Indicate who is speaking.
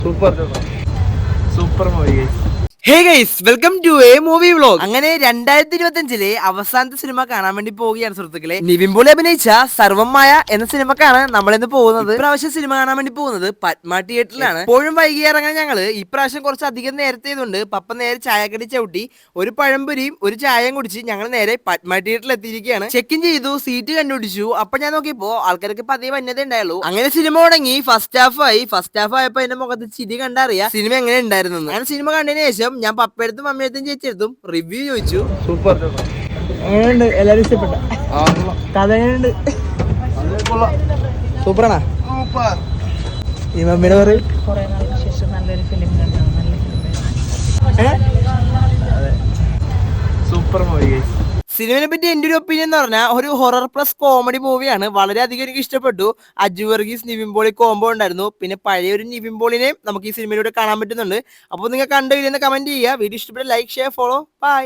Speaker 1: Super super movie.
Speaker 2: Hey guys, welcome to a movie vlog. അങ്ങനെ 2025 അവസാനത്തെ cinema കാണാൻ വേണ്ടി പോവുകയാണ് സുഹൃത്തുക്കളെ. നിവിൻ പോളി അഭിനയിച്ച സർവമായ എന്ന സിനിമക്കാണ് നമ്മളിന്ന് പോകുന്നത്. ഇപ്രാവശ്യം സിനിമ കാണാൻ വേണ്ടി പോകുന്നത് പത്മ തിയേറ്ററിലാണ്. എപ്പോഴും വൈകി ഇറങ്ങാൻ ഞങ്ങള് ഇപ്രാവശ്യം കുറച്ച് അധികം നേരത്തെ ചെയ്തുകൊണ്ട് പപ്പ നേരെ ചായക്കടി ചവിട്ടി ഒരു പഴംപൊരിയും ഒരു ചായയും കുടിച്ച് ഞങ്ങൾ നേരെ പത്മ തിയേറ്ററിൽ എത്തിയിരിക്കുകയാണ്. ചെക്ക് ഇൻ ചെയ്തു, സീറ്റ് കണ്ടുപിടിച്ചു. അപ്പൊ ഞാൻ നോക്കിയപ്പോ ആൾക്കാർക്ക് പതിയെ വന്നതേ ഉണ്ടായുള്ളൂ. അങ്ങനെ സിനിമ തുടങ്ങി, ഫസ്റ്റ് ഹാഫ് ആയപ്പോ എന്റെ മുഖത്ത് ചിരി കണ്ടറിയാം സിനിമ എങ്ങനെ ഉണ്ടായിരുന്നു. അങ്ങനെ സിനിമ കണ്ടതിന് ശേഷം ഞാൻ പപ്പയടുത്തും മമ്മിയടുത്തും ചേച്ചിയെടുത്തും റിവ്യൂ ചോദിച്ചു.
Speaker 1: സൂപ്പർ
Speaker 2: എങ്ങനെയുണ്ട്? എല്ലാരും ഇഷ്ടപ്പെട്ട കഥ എങ്ങനെയുണ്ട്? സൂപ്പറാണാ? ഈ മമ്മിയുടെ പറയും
Speaker 1: സൂപ്പർ മൂവി.
Speaker 2: സിനിമയെ പറ്റി എന്റെ ഒരു ഒപ്പീനിയൻ എന്ന് പറഞ്ഞാൽ ഒരു ഹൊറർ പ്ലസ് കോമഡി മൂവിയാണ്. വളരെയധികം എനിക്ക് ഇഷ്ടപ്പെട്ടു. അജു വർഗീസ് നിവിൻ പോളി കോംബോ ഉണ്ടായിരുന്നു. പിന്നെ പഴയ ഒരു നിവിൻ പോളിനെ നമുക്ക് ഈ സിനിമയിലൂടെ കാണാൻ പറ്റുന്നുണ്ട്. അപ്പോൾ നിങ്ങൾ കണ്ടില്ലെന്ന് കമന്റ് ചെയ്യുക. വീഡിയോ ഇഷ്ടപ്പെട്ട ലൈക്ക് ഷെയർ ഫോളോ ബൈ.